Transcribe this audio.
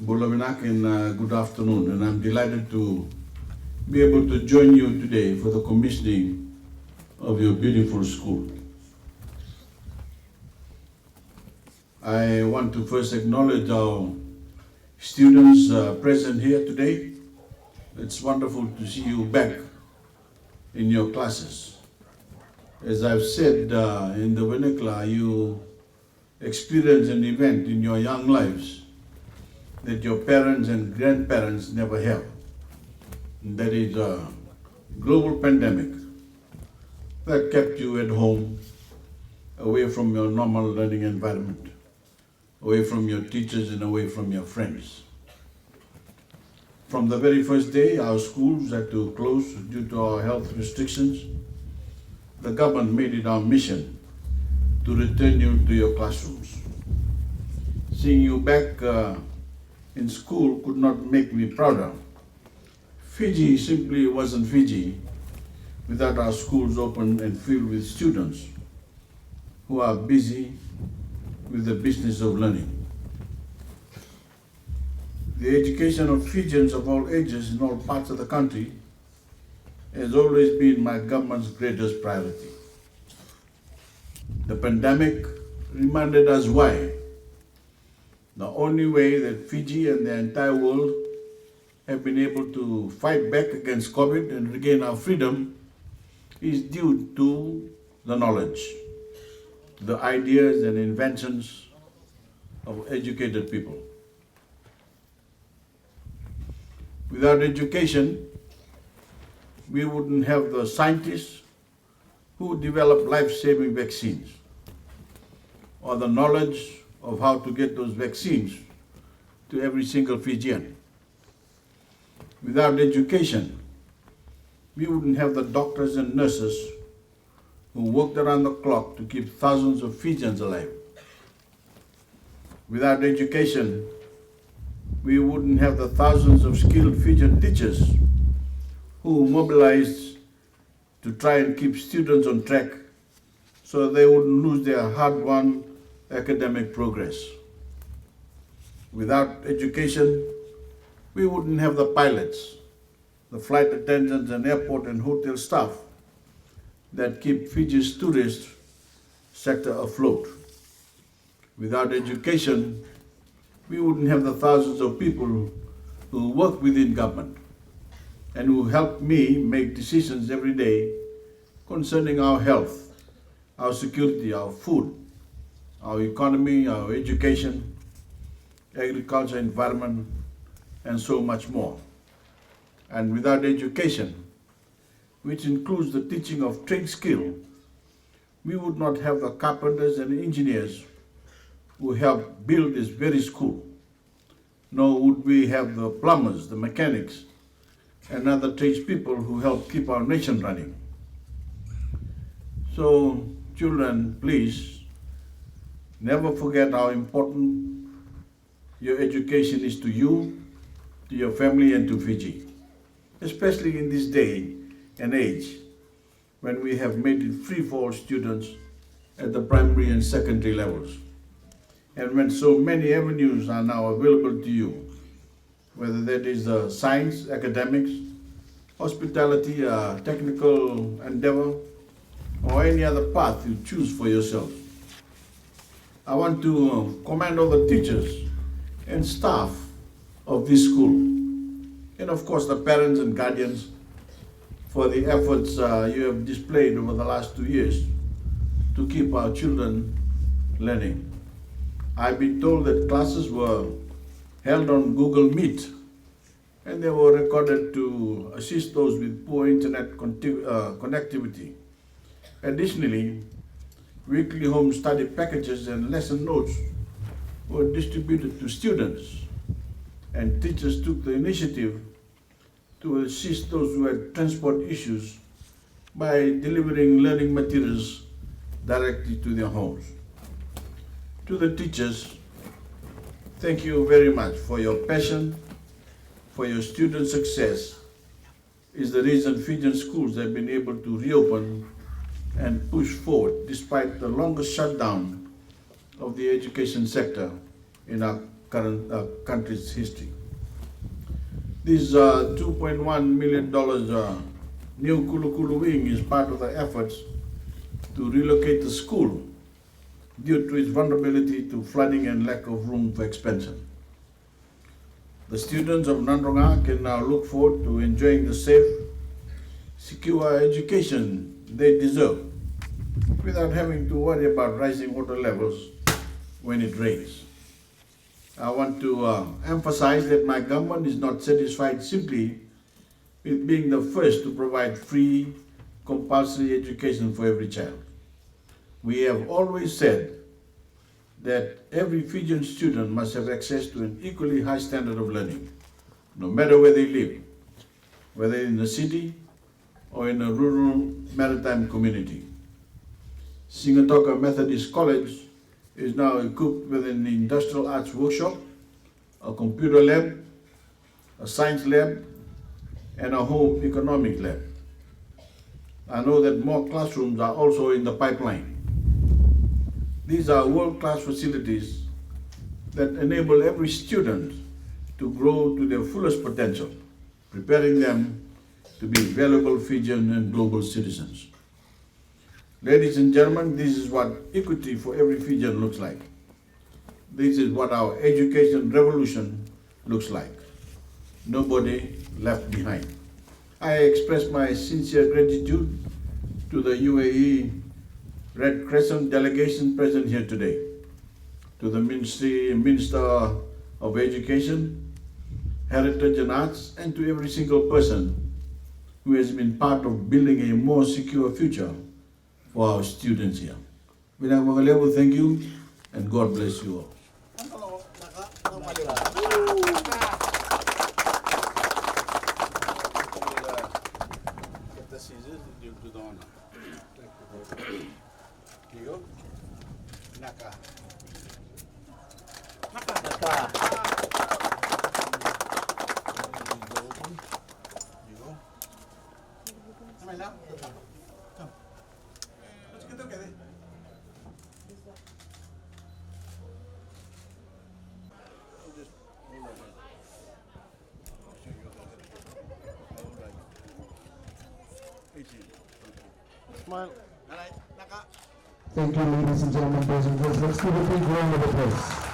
Bulawinak and good afternoon, and I'm delighted to be able to join you today for the commissioning of your beautiful school. I want to first acknowledge our students present here today. It's wonderful to see you back in your classes. As I've said in the vernacular, you experience an event in your young lives that your parents and grandparents never have. And that is a global pandemic that kept you at home, away from your normal learning environment, away from your teachers and away from your friends. From the very first day, our schools had to close due to our health restrictions. The government made it our mission to return you to your classrooms. Seeing you back in school could not make me prouder. Fiji simply wasn't Fiji without our schools open and filled with students who are busy with the business of learning. The education of Fijians of all ages in all parts of the country has always been my government's greatest priority. The pandemic reminded us why. The only way that Fiji and the entire world have been able to fight back against COVID and regain our freedom is due to the knowledge, the ideas and inventions of educated people. Without education, we wouldn't have the scientists who develop life-saving vaccines, or the knowledge of how to get those vaccines to every single Fijian. Without education, we wouldn't have the doctors and nurses who worked around the clock to keep thousands of Fijians alive. Without education, we wouldn't have the thousands of skilled Fijian teachers who mobilized to try and keep students on track so they wouldn't lose their hard-won academic progress. Without education, we wouldn't have the pilots, the flight attendants and airport and hotel staff that keep Fiji's tourist sector afloat. Without education, we wouldn't have the thousands of people who work within government and who help me make decisions every day concerning our health, our security, our food, our economy, our education, agriculture, environment, and so much more. And without education, which includes the teaching of trade skill, we would not have the carpenters and engineers who helped build this very school, nor would we have the plumbers, the mechanics, and other tradespeople who help keep our nation running. So, children, please, never forget how important your education is to you, to your family, and to Fiji, especially in this day and age when we have made it free for all students at the primary and secondary levels, and when so many avenues are now available to you, whether that is science, academics, hospitality, technical endeavor, or any other path you choose for yourself. I want to commend all the teachers and staff of this school, and of course the parents and guardians for the efforts you have displayed over the last 2 years to keep our children learning. I've been told that classes were held on Google Meet, and they were recorded to assist those with poor internet connectivity. Additionally, weekly home study packages and lesson notes were distributed to students, and teachers took the initiative to assist those who had transport issues by delivering learning materials directly to their homes. To the teachers, thank you very much for your passion, for your student success is the reason Fijian schools have been able to reopen and push forward despite the longest shutdown of the education sector in our current country's history. This $2.1 million new Kulukulu wing is part of the efforts to relocate the school due to its vulnerability to flooding and lack of room for expansion. The students of Nandronga can now look forward to enjoying the safe, secure education they deserve without having to worry about rising water levels when it rains. I want to emphasize that my government is not satisfied simply with being the first to provide free, compulsory education for every child. We have always said that every Fijian student must have access to an equally high standard of learning, no matter where they live, whether in the city or in a rural maritime community. Sigatoka Methodist College is now equipped with an industrial arts workshop, a computer lab, a science lab, and a home economics lab. I know that more classrooms are also in the pipeline. These are world-class facilities that enable every student to grow to their fullest potential, preparing them to be valuable Fijian and global citizens. Ladies and gentlemen, this is what equity for every Fijian looks like. This is what our education revolution looks like. Nobody left behind. I express my sincere gratitude to the UAE Red Crescent delegation present here today, to the Minister of Education, Heritage and Arts, and to every single person who has been part of building a more secure future for our students here. Thank you, and God bless you all. Smile. Thank you, ladies and gentlemen, boys and girls. Let's give a big round of applause.